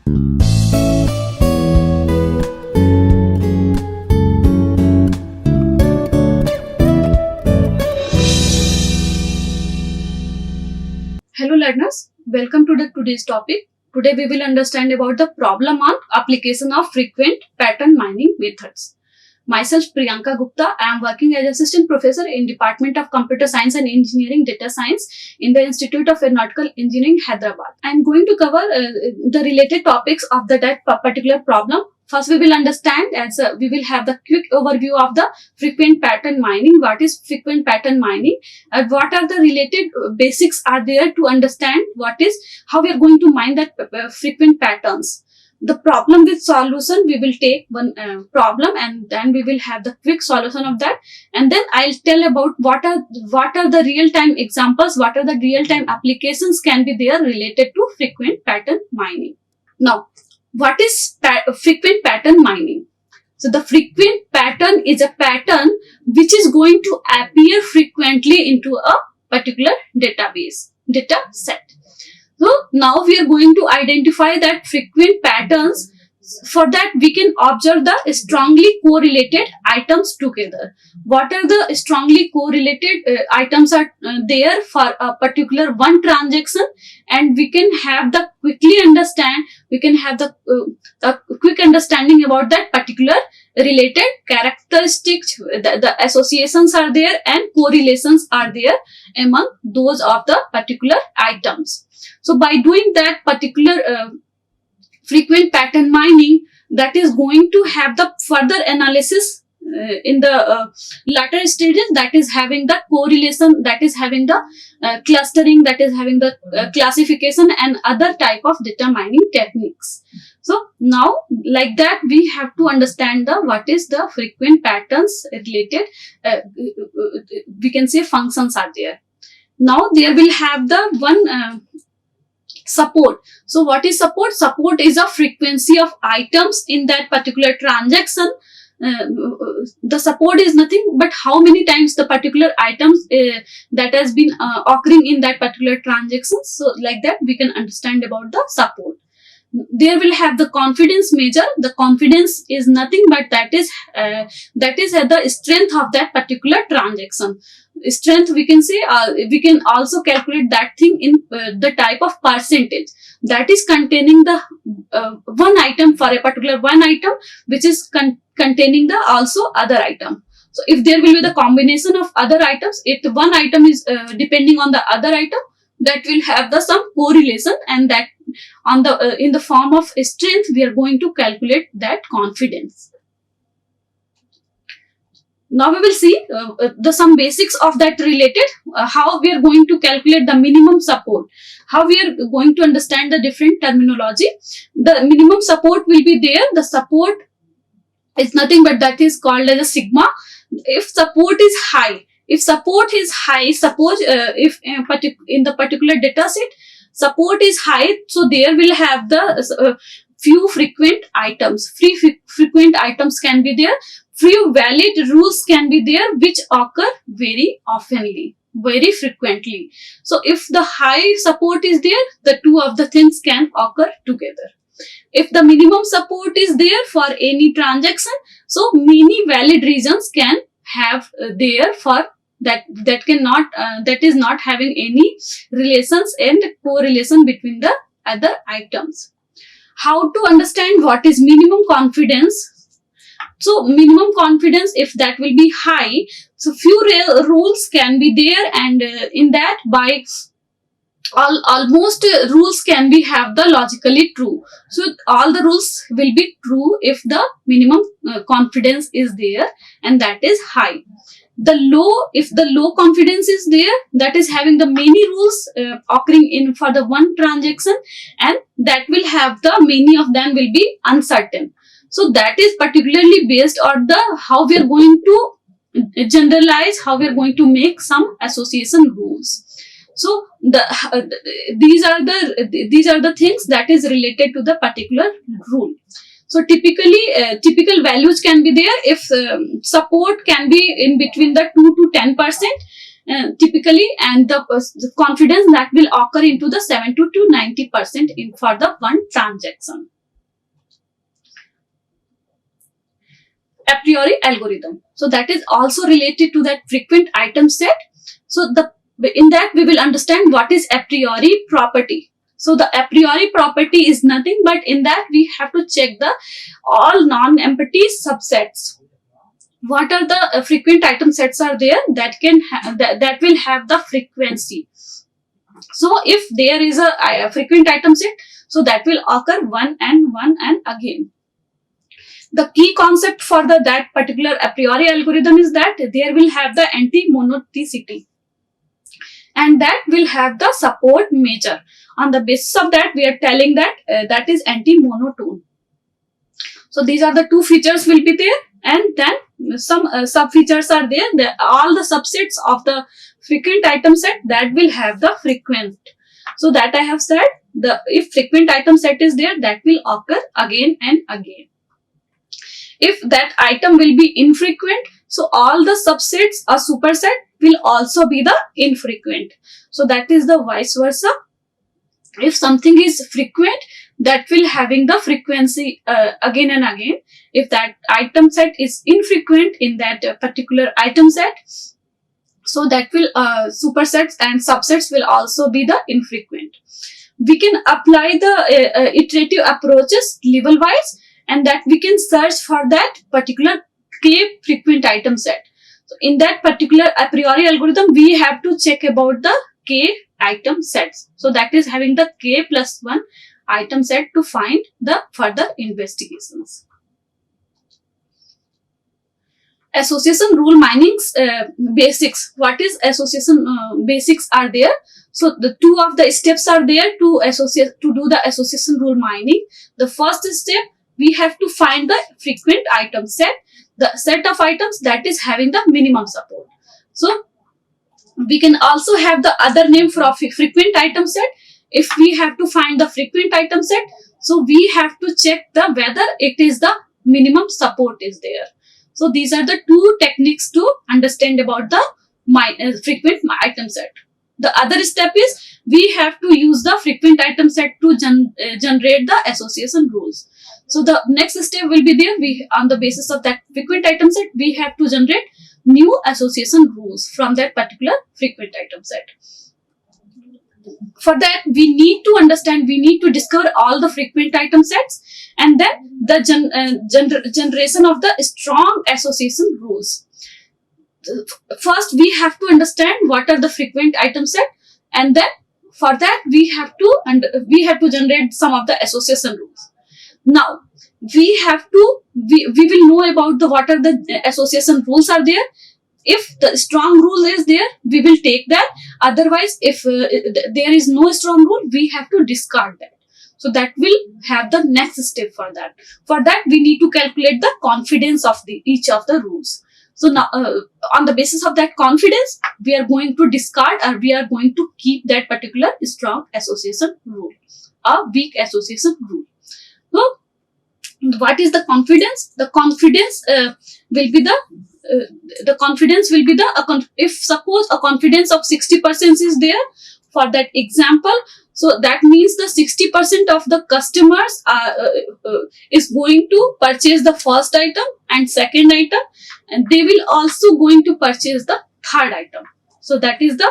Hello learners, welcome to today's topic. Today we will understand about the problem on application of frequent pattern mining methods. Myself Priyanka Gupta, I am working as assistant professor in Department of Computer Science and Engineering Data Science in the Institute of Aeronautical Engineering, Hyderabad. I am going to cover the related topics of that particular problem. First, we will understand we will have the quick overview of the frequent pattern mining. What is frequent pattern mining? What are the related basics are there to understand how we are going to mine that frequent patterns. The problem with solution, we will take one problem and then we will have the quick solution of that, and then I'll tell about what are the real-time examples, what are the real-time applications can be there related to frequent pattern mining. Now, what is frequent pattern mining? So the frequent pattern is a pattern which is going to appear frequently into a particular database, data set. So now we are going to identify that frequent patterns. For that, we can observe the strongly correlated items together. What are the strongly correlated items are there for a particular one transaction, and we can have the quick understanding about that particular related characteristics. The associations are there and correlations are there among those of the particular items. So by doing that particular frequent pattern mining, that is going to have the further analysis in the latter stages, that is having the correlation, that is having the clustering, that is having the classification and other type of data mining techniques. So now, like that, we have to understand what is the frequent patterns related, we can say functions are there. Now there will have the one support. So what is support? Support is a frequency of items in that particular transaction. The support is nothing but how many times the particular items that has been occurring in that particular transaction. So like that, we can understand about the support. There will have the confidence measure. The confidence is nothing but that is the strength of that particular transaction. Strength, we can say, we can also calculate that thing in the type of percentage that is containing the one item for a particular one item, which is containing the also other item. So if there will be the combination of other items, if one item is depending on the other item, that will have the some correlation, and that on the in the form of strength, we are going to calculate that confidence. Now we will see some basics of that related, how we are going to calculate the minimum support, how we are going to understand the different terminology. The minimum support will be there. The support is nothing but that is called as a sigma. If support is high, suppose if in the particular data set, support is high, so there will have the few frequent items. Frequent items can be there. Few valid rules can be there which occur very oftenly, very frequently. So if the high support is there, the two of the things can occur together. If the minimum support is there for any transaction, so many valid reasons can have there for that is not having any relations and correlation between the other items. How to understand what is minimum confidence? So minimum confidence, if that will be high, so few rules can be there, and in that by almost rules can be have the logically true. So all the rules will be true if the minimum confidence is there, and that is high. If the low confidence is there, that is having the many rules occurring in for the one transaction, and that will have the many of them will be uncertain. So that is particularly based on the how we are going to generalize, how we are going to make some association rules. So these are the things that is related to the particular rule. So typical values can be there if support can be in between the 2 to 10% typically, and the confidence that will occur into the 70 to 90% in for the one transaction. a priori algorithm. So that is also related to that frequent item set. So in that we will understand what is a priori property. So the a priori property is nothing but in that we have to check the all non-empty subsets. What are the frequent item sets are there that can that will have the frequency. So if there is a frequent item set, so that will occur one and again. The key concept for that particular a priori algorithm is that there will have the anti-monotonicity, and that will have the support measure. On the basis of that, we are telling that that is anti-monotone. So these are the two features will be there, and then some sub features are there. All the subsets of the frequent item set that will have the frequent. So that I have said, if frequent item set is there, that will occur again and again. If that item will be infrequent, so all the subsets or superset will also be the infrequent. So that is the vice versa. If something is frequent, that will having the frequency again and again. If that item set is infrequent in that particular item set, so that will supersets and subsets will also be the infrequent. We can apply the iterative approaches level wise, and that we can search for that particular k frequent item set. So in that particular a priori algorithm, we have to check about the k item sets. So that is having the k plus 1 item set to find the further investigations. Association rule mining's basics. What is association basics are there? So the two of the steps are there to do the association rule mining. The first step, we have to find the frequent item set, the set of items that is having the minimum support. So we can also have the other name for a frequent item set. If we have to find the frequent item set, so we have to check the whether it is the minimum support is there. So these are the two techniques to understand about the frequent item set. The other step is we have to use the frequent item set to generate the association rules. So the next step will be there. On the basis of that frequent item set, we have to generate new association rules from that particular frequent item set. For that, we need to understand, we need to discover all the frequent item sets, and then the generation of the strong association rules. First, we have to understand what are the frequent item set, and then for that we have to generate some of the association rules. Now we will know about what are the association rules are there. If the strong rule is there, we will take that. Otherwise, if there is no strong rule, we have to discard that. So that will have the next step for that. For that, we need to calculate the confidence of each of the rules. So now, on the basis of that confidence, we are going to discard or we are going to keep that particular strong association rule, a weak association rule. So, what is the confidence? The confidence will be if suppose a confidence of 60% is there for that example. So that means the 60% of the customers is going to purchase the first item and second item, and they will also going to purchase the third item. So that is the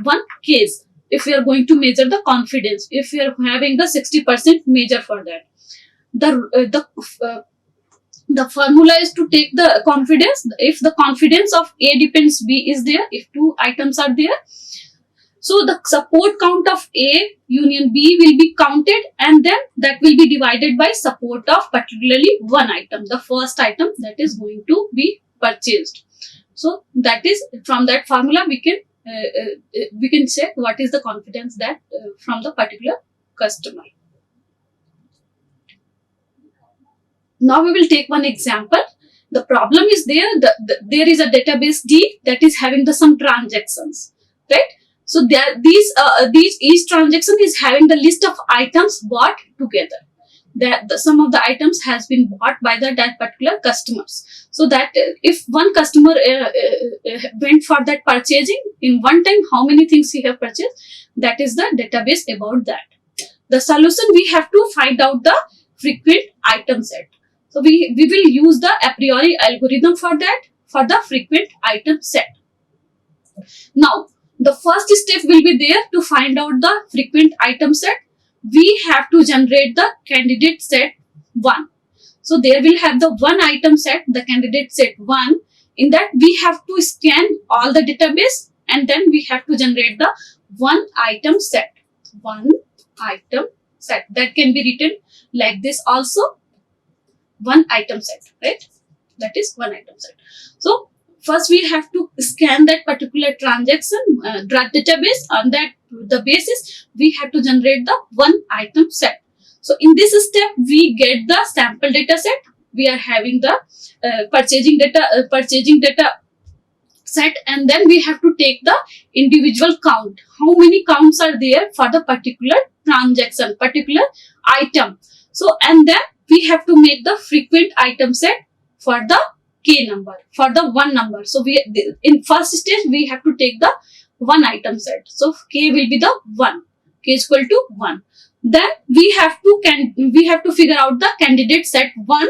one case. If we are going to measure the confidence, if we are having the 60% measure for that, the formula is to take the confidence. If the confidence of A depends B is there, if two items are there, so the support count of A union B will be counted, and then that will be divided by support of particularly one item, the first item that is going to be purchased. So that is from that formula we can check what is the confidence that from the particular customer. Now we will take one example. The problem is there. There is a database D that is having some transactions, right? So these each transaction is having the list of items bought together. Some of the items has been bought by that particular customers. So that if one customer went for that purchasing in one time, how many things he have purchased? That is the database about that. The solution, we have to find out the frequent item set. So we will use the a priori algorithm for that, for the frequent item set. Now, the first step will be there to find out the frequent item set. We have to generate the candidate set 1. So there will have the one item set, the candidate set 1. In that we have to scan all the database, and then we have to generate the one item set. One item set. That can be written like this also. One item set, right? That is one item set. So first we have to scan that particular transaction database. On that the basis we have to generate the one item set. So in this step we get the sample data set. We are having the purchasing data set, and then we have to take the individual count. How many counts are there for the particular transaction, particular item. So and then we have to make the frequent item set for the k number, for the one number. So we, in first stage we have to take the one item set. So k will be the 1. K is equal to 1. Then we have to figure out the candidate set 1.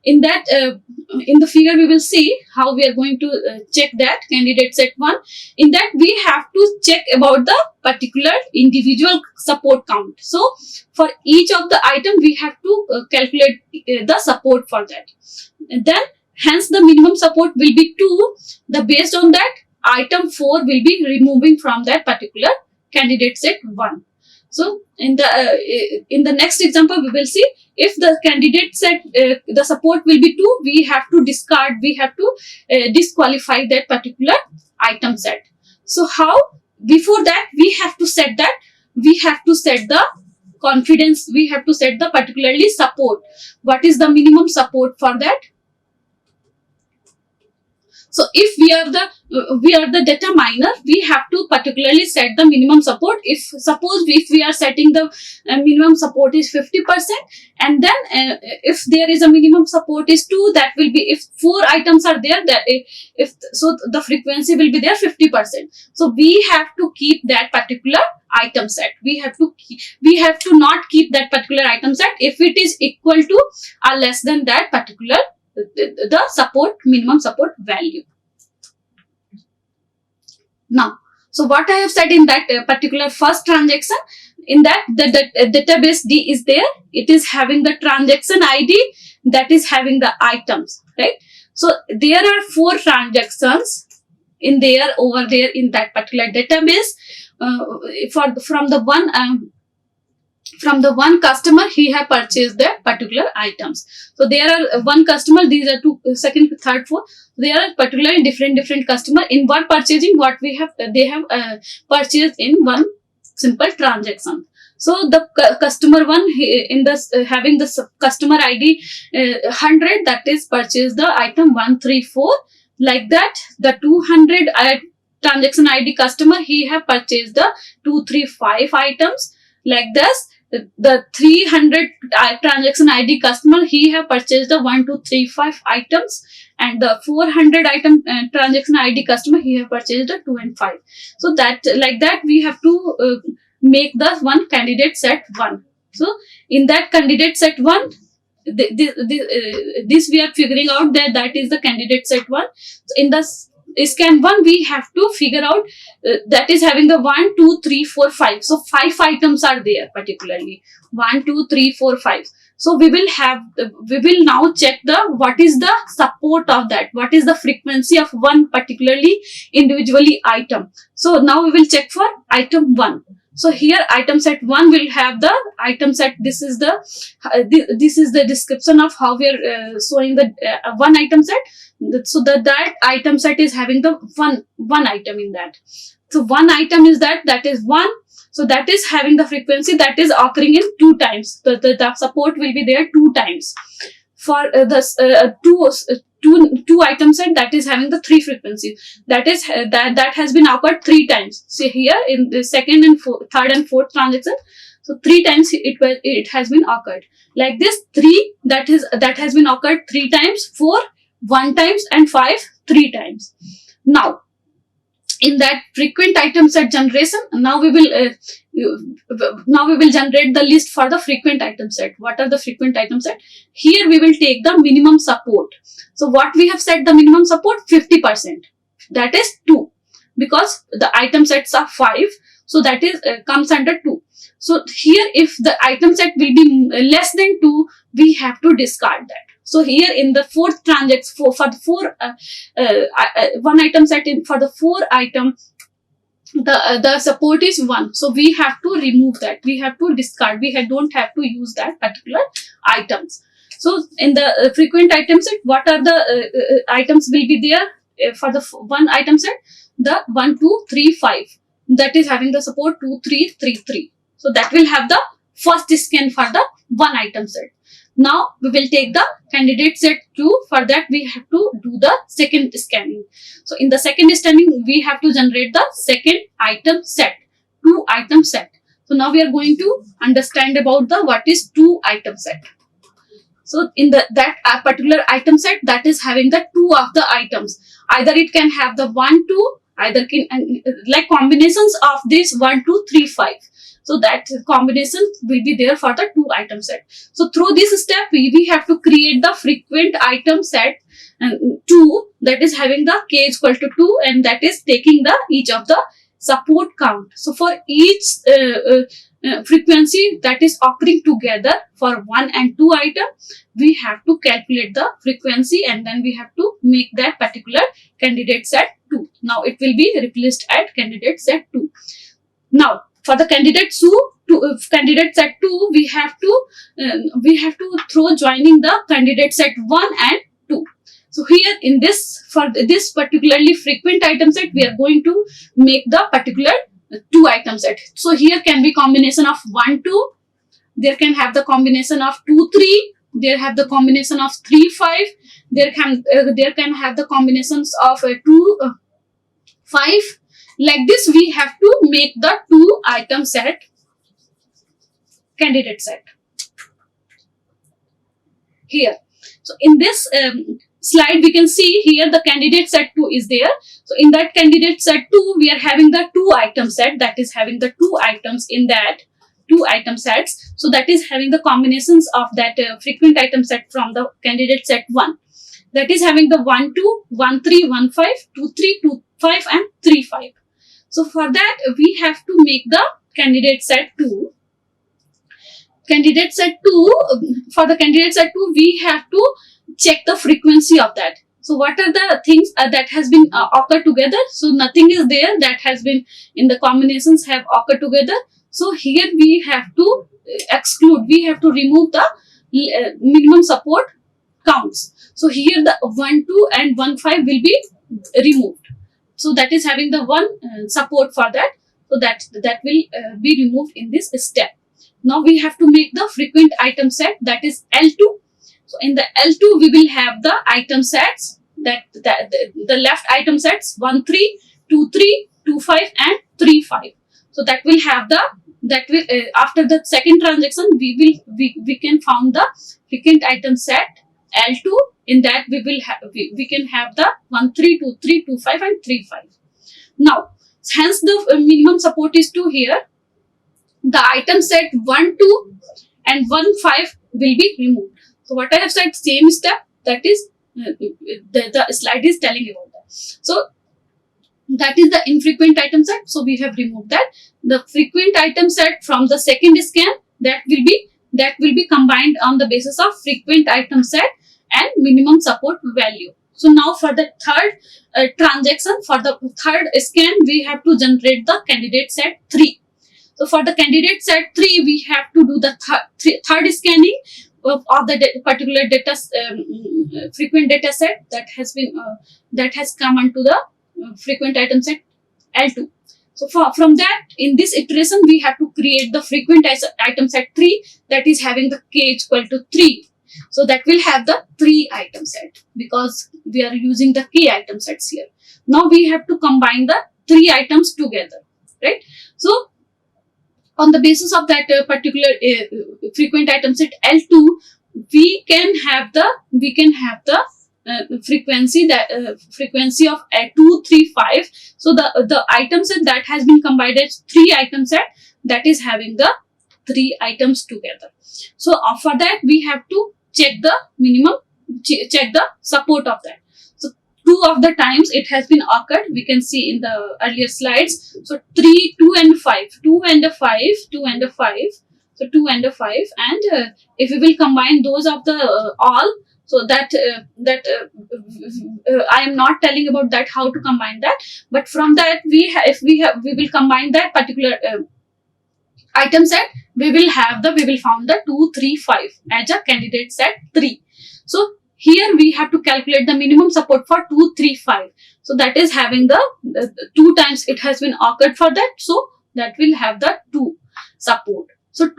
In that in the figure we will see how we are going to check that candidate set 1. In that we have to check about the particular individual support count. So for each of the item we have to calculate the support for that. And then hence the minimum support will be 2. Based on that, item 4 will be removing from that particular candidate set 1. So in the next example we will see, if the candidate set the support will be 2, we have to discard, we have to disqualify that particular item set. So how? Before that we have to set the confidence, we have to set the particularly support. What is the minimum support for that? So if we are the data miner, we have to particularly set the minimum support. If we are setting the minimum support is 50%, and then if there is a minimum support is 2, that will be, if 4 items are there, that if so the frequency will be there 50%. So we have to keep that particular item set. We have to not keep that particular item set if it is equal to or less than that particular the support, minimum support value. Now, so what I have said in that particular first transaction, in that the database D is there, it is having the transaction ID, that is having the items, right? So there are 4 transactions in there, over there in that particular database. From the one customer, he have purchased the particular items. So there are one customer, these are 2, second, third, fourth. There are particularly different customer. In one purchasing, what we have, they have purchased in one simple transaction. So the customer 1 in this having the customer ID 100, that is purchased the item 134. Like that, the 200 transaction ID customer, he have purchased the 235 items. Like this, the 300 transaction ID customer, he have purchased the 1235 items, and the 400 item transaction ID customer, he have purchased the 2 and 5. So that, like that, we have to make the one candidate set 1. So in that candidate set 1, this we are figuring out that is the candidate set 1. So in the scan 1, we have to figure out that is having the 1, 2, 3, 4, 5. So 5 items are there particularly. 1, 2, 3, 4, 5. So we will now check what is the support of that. What is the frequency of one particularly individually item. So now we will check for item 1. So here item set 1 will have the item set. This is the description of how we are showing the one item set. So that item set is having the one item in that. So one item is that is 1. So that is having the frequency that is occurring in 2 times. The support will be there 2 times. For two item set, that is having the 3 frequencies. That is that has been occurred 3 times. So here in the second and third and fourth transaction, so 3 times it has been occurred. Like this, 3 that has been occurred 3 times, 4 1 times, and 5 3 times. Now in that frequent item set generation, now we will now we will generate the list for the frequent item set. What are the frequent item set? Here we will take the minimum support. So what we have set the minimum support? 50%. That is 2, because the item sets are 5. So that is comes under 2. So here if the item set will be less than 2, we have to discard that. So here in the fourth transaction, for the one item set for the 4 item, the support is 1. So we have to remove that. We have to discard. We don't have to use that particular items. So in the frequent item set, what are the items will be there for the one item set? The 1, 2, 3, 5. That is having the support 2, 3, 3, 3. So that will have the first scan for the one item set. Now we will take the candidate set 2. For that we have to do the second scanning. So in the second scanning we have to generate the second item set, 2 item set. So now we are going to understand about the what is 2 item set. So in that particular item set, that is having the 2 of the items. Either it can have the 1, 2, either can like combinations of this 1, 2, 3, 5. So that combination will be there for the 2 item set. So through this step, we have to create the frequent item set 2, that is having the k is equal to 2, and that is taking the each of the support count. So for each frequency that is occurring together for 1 and 2 item, we have to calculate the frequency, and then we have to make that particular candidate set 2. Now it will be replaced at candidate set 2. Now for the candidate candidate set 2, we have to throw joining the candidate set 1 and 2. So here in this, for this particularly frequent item set, we are going to make the particular 2 item set. So here can be combination of 1, 2. There can have the combination of 2, 3. There have the combination of 3, 5. There can have the combinations of 2, 5. Like this, we have to make the 2 item set candidate set here. So in this slide, we can see here the candidate set 2 is there. So in that candidate set 2, we are having the 2 item set, that is having the 2 items in that 2 item sets. So that is having the combinations of that frequent item set from the candidate set 1. That is having the 1, 2, 1, 3, 1, 5, 2, 3, 2, 5 and 3, 5. So for that, we have to make the candidate set 2. Candidate set 2, for the candidate set 2, we have to check the frequency of that. So what are the things that has been occurred together? So nothing is there that has been in the combinations have occurred together. So here we have to exclude, we have to remove the minimum support counts. So here the 1, 2 and 1, 5 will be removed. So that is having the 1 support for that. So that will be removed in this step. Now we have to make the frequent item set, that is L2. So in the L2, we will have the item sets, the left item sets 1, 3, 2, 3, 2, 5 and 3, 5. So that will have the, after the second transaction, we can found the frequent item set L2. In that we can have the 1, 3, 2, 3, 2, 5 and 3, 5. Now, hence the minimum support is 2 here. The item set 1, 2 and 1, 5 will be removed. So what I have said, same step, that is the slide is telling about that. So that is the infrequent item set. So we have removed that. The frequent item set from the second scan, that will be combined on the basis of frequent item set and minimum support value. So now for the third transaction, for the third scan, we have to generate the candidate set 3. So for the candidate set 3, we have to do the third scanning of the particular data frequent data set that has come onto the frequent item set L2. So from that, in this iteration, we have to create the frequent item set 3, that is having the k is equal to 3. So that will have the 3 item set, because we are using the k item sets here. Now we have to combine the 3 items together, right? So on the basis of that particular frequent item set L2, we can have the frequency frequency of 2, 3, 5. So the item set that has been combined as 3 item set, that is having the 3 items together. So for that we have to check the minimum, check the support of that. So 2 of the times it has been occurred, we can see in the earlier slides. So 3, 2 and 5, 2 and a 5, 2 and a 5. So 2 and a 5, and if we will combine those of the all, so that I am not telling about that how to combine that, but from that we will combine that particular item set, we will found the 2, 3, 5 as a candidate set 3. So here we have to calculate the minimum support for 2, 3, 5. So that is having the 2 times it has been occurred for that, so that will have the 2 support. So 2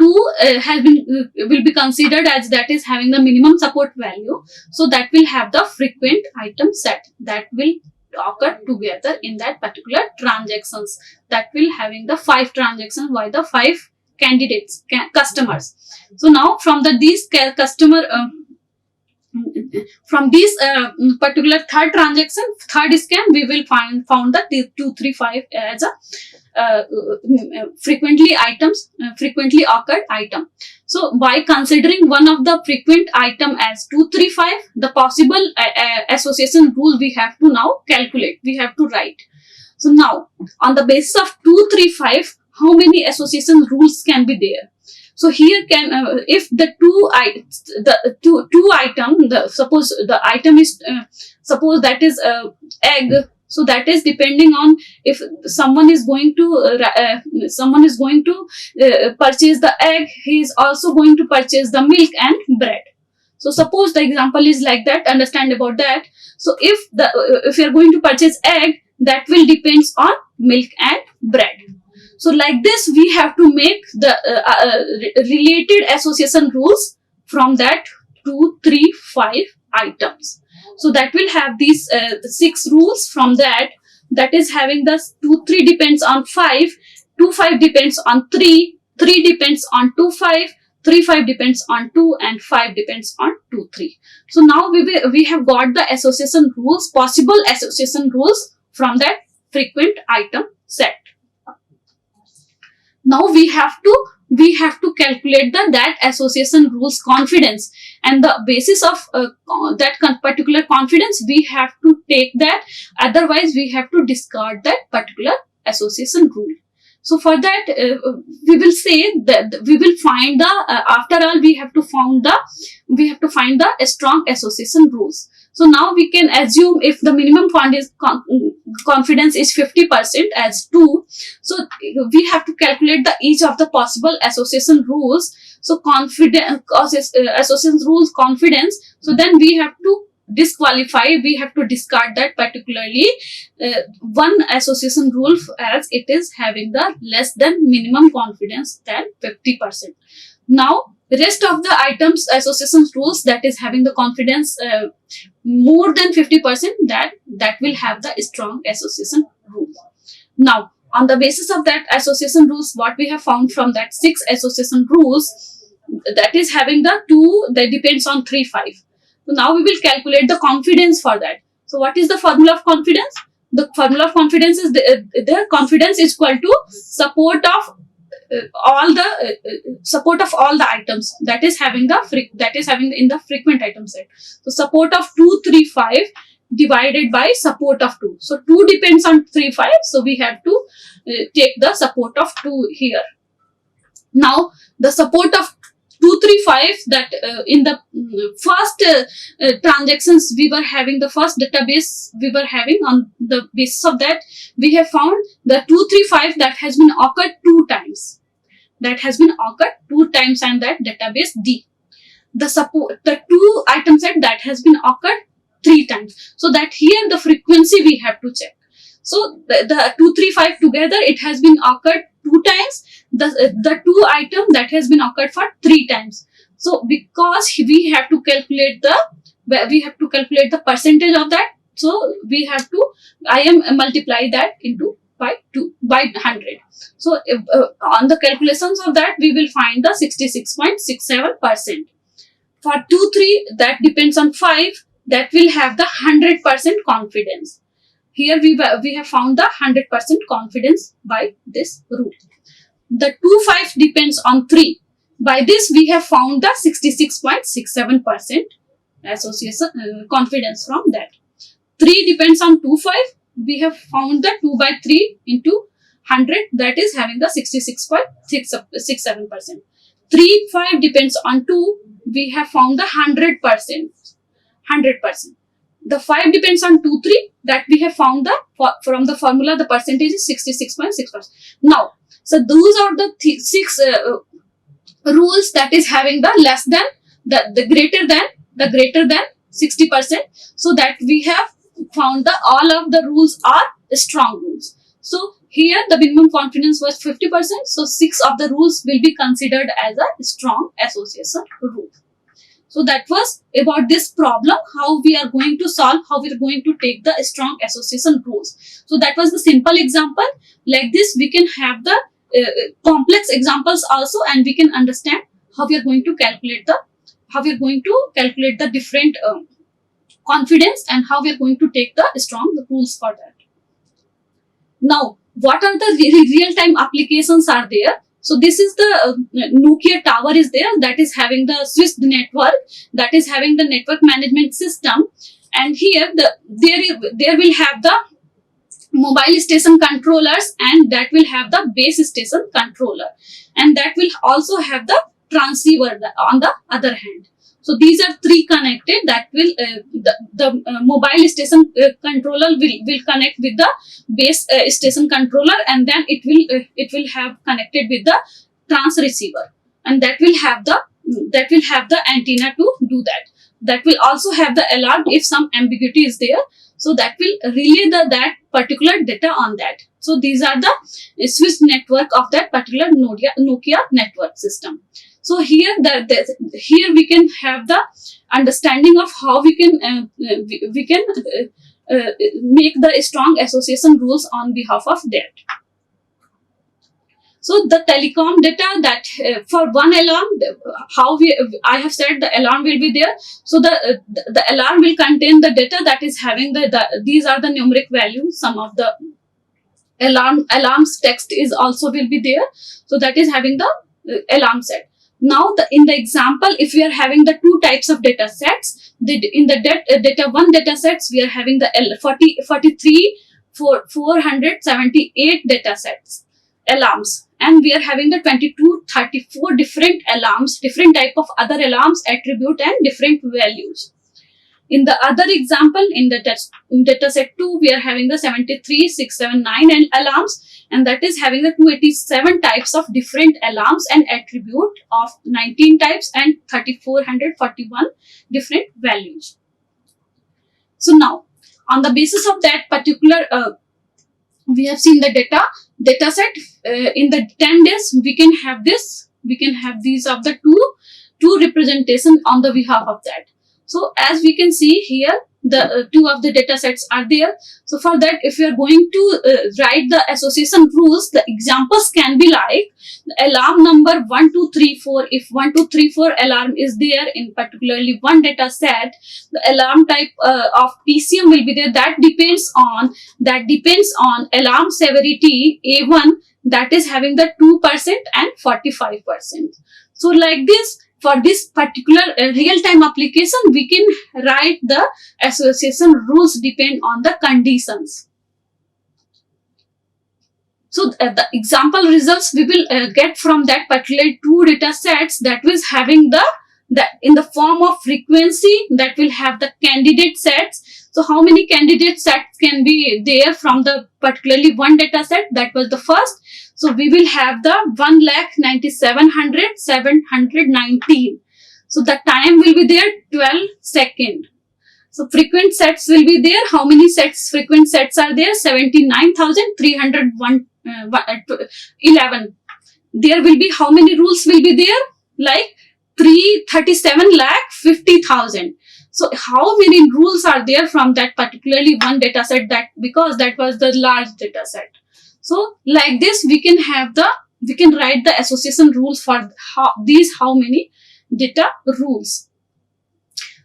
will be considered as that is having the minimum support value. So that will have the frequent item set that will occur together in that particular transactions. That will having the 5 transactions by the 5 candidates, customers. So now from these customer from this particular third transaction, third scan, we will found the 2, 3, 5 as a frequently occurred item. So by considering one of the frequent item as 2, 3, 5, the possible association rule we have to now calculate, we have to write. So now on the basis of 2, 3, 5, how many association rules can be there? So here if the two item, suppose the item is suppose that is egg. So that is depending on if someone is going to purchase the egg, he is also going to purchase the milk and bread. So suppose the example is like that, understand about that. So if you are going to purchase egg, that will depends on milk and bread. So like this, we have to make the related association rules from that 2, 3, 5 items. So that will have these 6 rules from that. That is having the 2, 3 depends on 5, 2, 5 depends on 3, 3 depends on 2, 5, 3, 5 depends on 2, and 5 depends on 2, 3. So now we have got the association rules, possible association rules from that frequent item set. Now we have to calculate that association rules confidence, and the basis of that particular confidence we have to take that, otherwise we have to discard that particular association rule. So for that we will say that we will find the after all we have to find the strong association rules. So now we can assume if the minimum confidence is 50% as 2, so we have to calculate each of the possible association rules. So association rules confidence, so then we have to we have to discard that particularly one association rule as it is having the less than minimum confidence than 50%. Now the rest of the items association rules that is having the confidence more than 50%, that will have the strong association rule. Now on the basis of that association rules, what we have found from that 6 association rules, that is having the 2 that depends on 3, 5. So now we will calculate the confidence for that. So what is the formula of confidence? The formula of confidence is the confidence is equal to support of all the items that is having in the frequent item set. So support of 2, 3, 5 divided by support of 2. So 2 depends on 3, 5. So we have to take the support of 2 here. Now the support of 2, 3, 5 that in the first transactions we were having, the first database we were having, on the basis of that we have found the 2, 3, 5 that has been occurred 2 times. That has been occurred 2 times and that database D. The 2 item set that has been occurred 3 times. So that here the frequency we have to check. So the 2, 3, 5 together it has been occurred 2 times. The 2 item that has been occurred for 3 times. So because we have to calculate the percentage of that, so we have to multiply that into by 100. So on the calculations of that we will find the 66.67%. For 2, 3 that depends on 5, that will have the 100% confidence. Here we have found the 100% confidence by this rule. the 2.5 depends on 3. By this we have found the 66.67% association confidence from that. 3 depends on 2.5. We have found the 2 by 3 into 100, that is having the 66.67%. 3.5 depends on 2. We have found the 100%. The 5 depends on 2, 3, that we have found the from the formula the percentage is 66.6%. Now, so those are the 6 rules that is having the less than, the greater than 60%. So that we have found the all of the rules are strong rules. So here the minimum confidence was 50%. So 6 of the rules will be considered as a strong association rule. So that was about this problem, how we are going to solve, how we are going to take the strong association rules. So that was the simple example. Like this, we can have the complex examples also, and we can understand how we are going to calculate the different confidence, and how we are going to take the strong rules for that. Now, what are the real-time applications are there? So this is the Nokia tower is there, that is having the Swiss network, that is having the network management system, and here there will have the mobile station controllers, and that will have the base station controller, and that will also have the transceiver on the other hand. So these are 3 connected, that will the mobile station controller will connect with the base station controller, and then it will have connected with the trans receiver, and that will have the antenna to do that. That will also have the alarm if some ambiguity is there. So that will relay that particular data on that. So these are the Swiss network of that particular Nokia network system. So here here we can have the understanding of how we can make the strong association rules on behalf of that. So the telecom data, that for one alarm, I have said the alarm will be there. So the alarm will contain the data that is having these are the numeric values. Some of the alarms text is also will be there. So that is having the alarm set. Now in the example, if we are having the 2 types of data sets, in the data 1 data sets, we are having the 478 data sets alarms, and we are having the 34 different alarms, different type of other alarms, attribute, and different values. In the other example, in data set 2, we are having the 73,679 alarms, and that is having the 287 types of different alarms and attribute of 19 types and 3,441 different values. So now, on the basis of that particular, we have seen the data set. In the 10 days, we can have these of the two representation on the behalf of that. So as we can see here, the 2 of the data sets are there. So for that, if you are going to write the association rules, the examples can be like alarm number 1, 2, 3, 4. If 1, 2, 3, 4 alarm is there in particularly one data set, the alarm type of PCM will be there. That depends on alarm severity A1, that is having the 2% and 45%. So like this, for this particular real-time application, we can write the association rules depend on the conditions. So the example results we will get from that particular 2 data sets, that was having in the form of frequency, that will have the candidate sets. So how many candidate sets can be there from the particularly one data set? That was the first. So we will have the 1,97,719. So the time will be there 12 seconds. So frequent sets will be there. How many frequent sets are there? 79,311. There will be how many rules will be there? Like 337,50,000. So how many rules are there from that particularly one data set? Because that was the large data set. So like this, we can write the association rules for how many data rules.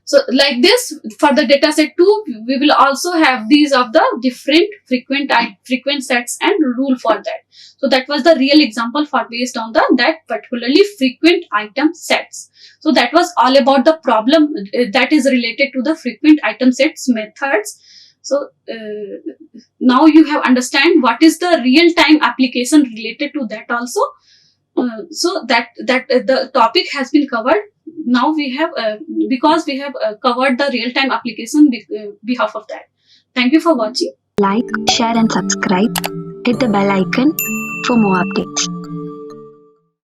So like this, for the data set 2, we will also have these of the different frequent sets and rule for that. So that was the real example for based on the that particularly frequent item sets. So that was all about the problem that is related to the frequent item sets methods. So now you have understand what is the real time application related to that also. So that the topic has been covered. Now we have because we have covered the real time application behalf of that. Thank you for watching. Like, share and subscribe. Hit the bell icon for more updates.